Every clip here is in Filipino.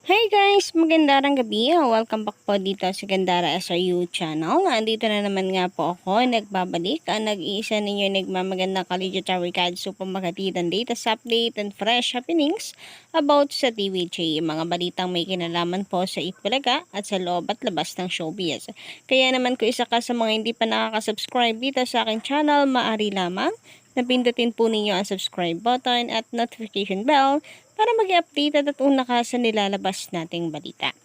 Hey guys! Magandang gabi. Welcome back po dito sa Gandara SRU channel. Andito na naman nga po ako, nagbabalik. Ang nag-iisa ninyo nagmamagandang Kaligyo Card upang magatidan latest update and fresh happenings about sa TVJ. Mga balitang may kinalaman po sa Itbulaga at sa loob at labas ng showbiz. Kaya naman kung isa ka sa mga hindi pa nakaka-subscribe dito sa aking channel, maaari lamang napindutin po ninyo ang subscribe button at notification bell para mag-update at una ka sa nilalabas nating balita.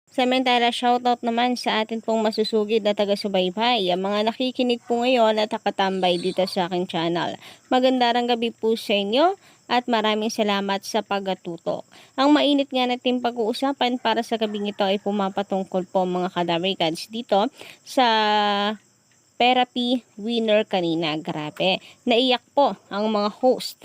Samantala, shoutout naman sa atin pong masusugid na taga-subaybay, ang mga nakikinig po ngayon at nakatambay dito sa aking channel. Magandang gabi po sa inyo at maraming salamat sa pagatutok. Ang mainit nga natin pag-uusapan para sa gabing ito ay pumapatungkol po mga kadabrigads dito sa therapy winner kanina. Grabe, naiyak po ang mga host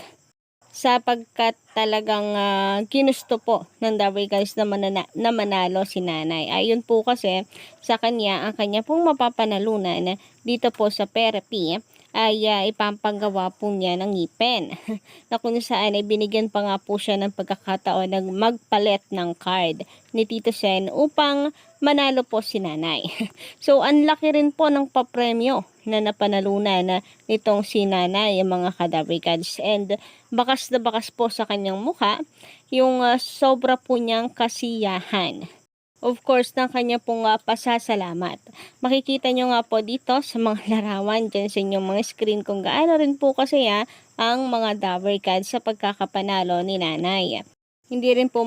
sapagkat talagang ginusto po ng Dabrigads na manalo si nanay. Ayon po kasi sa kanya, ang kanya pong mapapanalunan dito po sa therapy ay ipapagawa po niya ng ngipin. Na kung saan ay binigyan pa nga po siya ng pagkakataon na magpalit ng card ni Tito Sen upang manalo po si nanay. So, ang laki rin po ng papremyo na napanalunan nitong si nanay, yung mga kadabrigads. And bakas na bakas po sa kanyang mukha yung sobra po niyang kasiyahan. Of course, ng kanya pong pasasalamat. Makikita nyo nga po dito sa mga larawan dyan sa inyong mga screen kung gaano rin po kasaya ang mga dabrigads sa pagkakapanalo ni nanay. Hindi rin po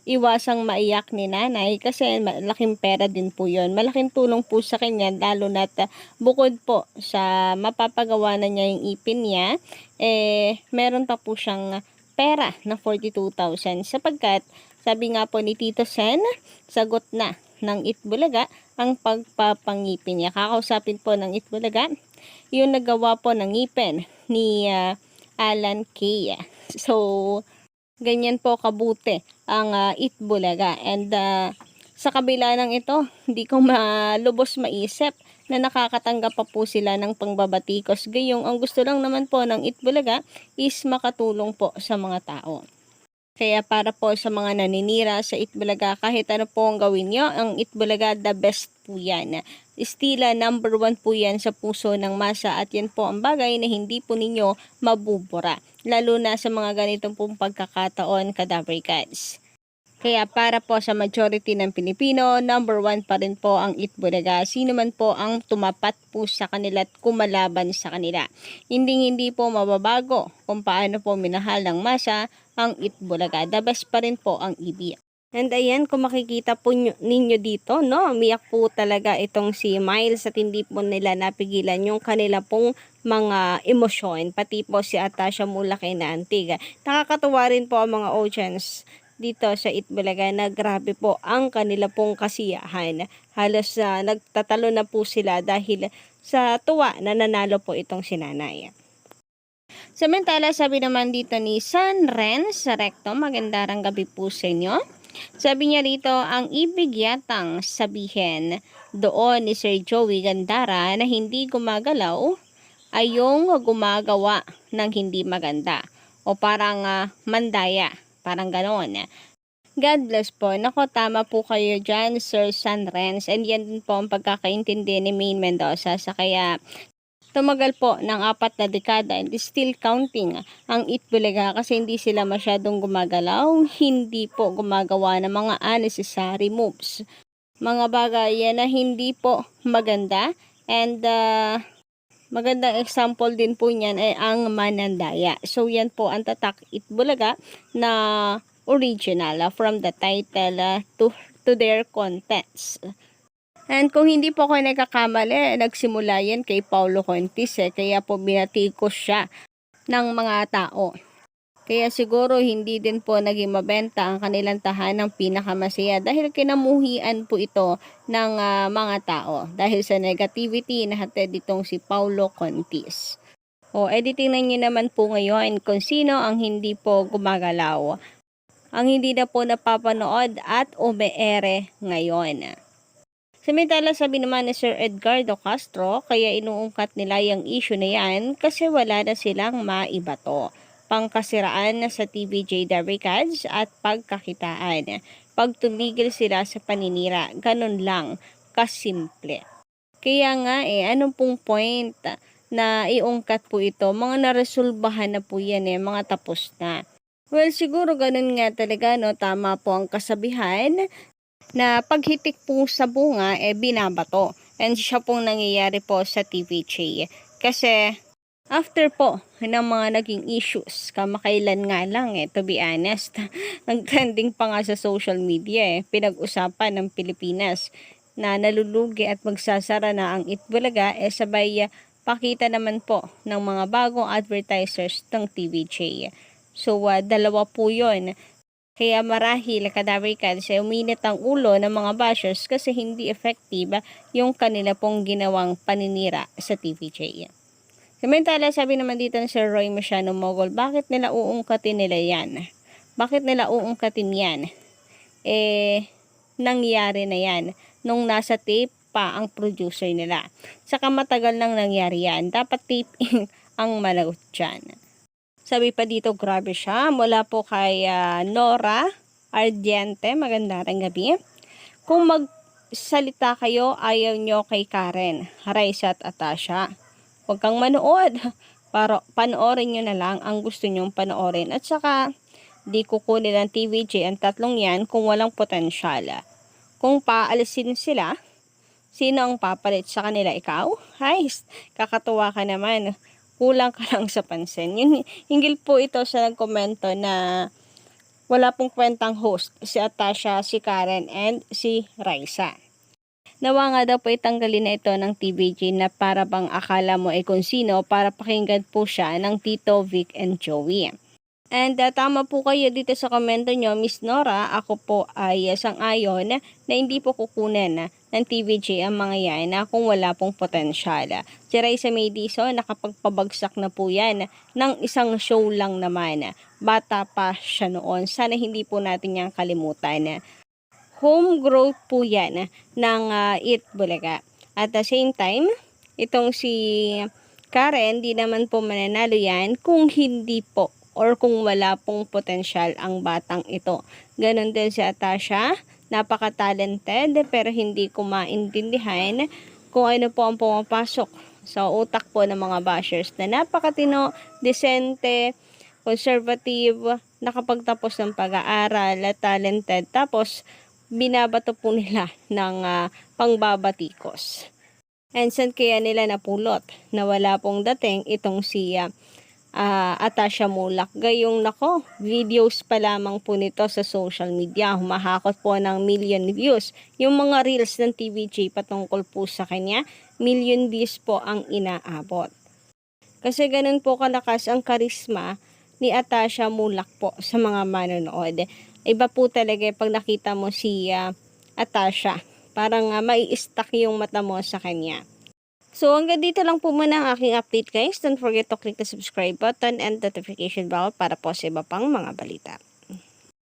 iwasang maiyak ni nanay kasi malaking pera din po yon. Malaking tulong po sa kanya lalo na bukod po sa mapapagawa na niya yung ipin niya, meron pa po siyang pera na 42,000 sapagkat sabi nga po ni Tito Sen, sagot na ng Itbulaga ang pagpapangipin niya. Kakausapin po ng Itbulaga yung nagawa po ng ngipin ni Alan K. So, ganyan po kabuti ang Itbulaga. And sa kabila ng ito, hindi ko malubos maisip na nakakatanggap pa po sila ng pangbabatikos. Gayong ang gusto lang naman po ng Itbulaga is makatulong po sa mga tao. Kaya para po sa mga naninira sa Itbulaga, kahit ano po ang gawin nyo, ang Itbulaga the best po yan. Estila number 1 po yan sa puso ng masa at yan po ang bagay na hindi po ninyo mabubura. Lalo na sa mga ganitong pong pagkakataon, kadabrigads. Kaya para po sa majority ng Pilipino, number 1 pa rin po ang Itbulaga. Sino man po ang tumapat po sa kanila at kumalaban sa kanila. Hindi po mababago kung paano po minahal ng masa ang Itbulaga. The best pa rin po ang IBI. And ayan, kung makikita po ninyo dito, no, umiyak po talaga itong si Miles at hindi po nila napigilan yung kanila pong mga emosyon. Pati po si Atasha mula kay Naantig. Nakakatuwa rin po ang mga audience dito sa Itbulaga na grabe po ang kanila pong kasiyahan. Halos nagtatalo na po sila dahil sa tuwa na nanalo po itong sinanay. Samantala, sabi naman dito ni San Ren sa Recto, magandang gabi po sa inyo. Sabi niya rito, ang ibig yatang sabihin doon ni Sir Joey Gandara na hindi gumagalaw ay yung gumagawa ng hindi maganda o parang mandaya. Parang ganoon. God bless po. Nako, tama po kayo dyan, Sir Sanrens. And yan din po ang pagkakaintindi ni Maine Mendoza. Sa kaya tumagal po ng 4 na dekada and still counting ang Itbulaga kasi hindi sila masyadong gumagalaw. Hindi po gumagawa ng mga unnecessary moves. Mga bagay yan na hindi po maganda. And magandang example din po niyan ay ang manandaya. So yan po ang tatak Itbulaga na original from the title to their contents. And kung hindi po ako nagkakamali, nagsimula yan kay Paulo Contis kaya po binatikos siya ng mga tao. Kaya siguro hindi din po naging mabenta ang kanilang tahanang pinakamasaya dahil kinamuhian po ito ng mga tao dahil sa negativity na hatid itong si Paulo Contis. O editing na nyo naman po ngayon kung sino ang hindi po gumagalaw. Ang hindi na po napapanood at umeere ngayon. Samantala sabi naman ni Sir Edgardo Castro, kaya inuungkat nila yung issue na yan kasi wala na silang maibato. pangkasiraan sa TVJ Daricads at pagkakitaan. Pag tumigil sila sa paninira, ganun lang, kasimple. Kaya nga anong pong point na iungkat po ito? Mga naresolbahan na po yan mga tapos na. Well, siguro ganun nga talaga, no? Tama po ang kasabihan na paghitik po sa bunga, binabato. And siya pong nangyayari po sa TVJ. Kasi, after po ng mga naging issues, kamakailan nga lang to be honest, nag-trending pa nga sa social media pinag-usapan ng Pilipinas na nalulugi at magsasara na ang Itbulaga, sabay pakita naman po ng mga bagong advertisers ng TVJ. So, dalawa po yun. Kaya marahil Kadaricads uminit ang ulo ng mga bashers kasi hindi effective yung kanila pong ginawang paninira sa TVJ. Samantala, sabi naman dito ni Sir Roy Marciano Mogol, bakit nila uungkatin nila yan? Bakit nila uungkatin yan? Nangyari na yan nung nasa tape pa ang producer nila. Saka matagal nang nangyari yan. Dapat taping ang malagot dyan. Sabi pa dito, grabe siya. Mula po kay Nora Ardiente. Magandang gabi. Kung magsalita kayo, ayaw nyo kay Karen, Raisa at Atasha. Huwag kang manood. Para panoorin nyo na lang ang gusto nyong panoorin. At saka, di kukunin ng TVJ ang tatlong yan kung walang potensyal. Kung paalisin sila, sino ang papalit sa kanila? Ikaw? Hay, kakatuwa ka naman. Kulang ka lang sa pansin. Hinggil po ito sa nagkomento na wala pong kwentang host, si Atasha, si Karen, and si Raisa. Nawa nga daw po itanggalin na ito ng TVJ na para bang akala mo kung sino para pakinggan po siya ng Tito, Vic, and Joey. And tama po kayo dito sa komento nyo, Miss Nora, ako po ay sang-ayon na hindi po kukunin ng TVJ ang mga yan kung wala pong potensyal. Si Raisa Madiso, nakapagpabagsak na po yan ng isang show lang naman. Bata pa siya noon. Sana hindi po natin yan kalimutan. Home growth po yan ng Itbulaga. At the same time, itong si Karen, di naman po mananalo yan kung hindi po or kung wala pong potensyal ang batang ito. Ganon din si Atasha, napaka-talented pero hindi ko maintindihan kung ano po ang pumapasok sa utak po ng mga bashers na napakatino, desente, conservative, nakapagtapos ng pag-aaral, talented, tapos binabato po nila ng pangbabatikos. And saan kaya nila napulot na wala pong dating itong si Atasha Mulak. Gayong nako, videos pa lamang po nito sa social media. Humahakot po ng million views. Yung mga reels ng TVJ patungkol po sa kanya, million views po ang inaabot. Kasi ganun po kalakas ang karisma ni Atasha Mulak po sa mga manonood. Iba po talaga pag nakita mo si Atasha. Parang mai-stuck yung mata mo sa kanya. So, hanggang dito lang po muna ang aking update guys. Don't forget to click the subscribe button and notification bell para po sa iba pang mga balita.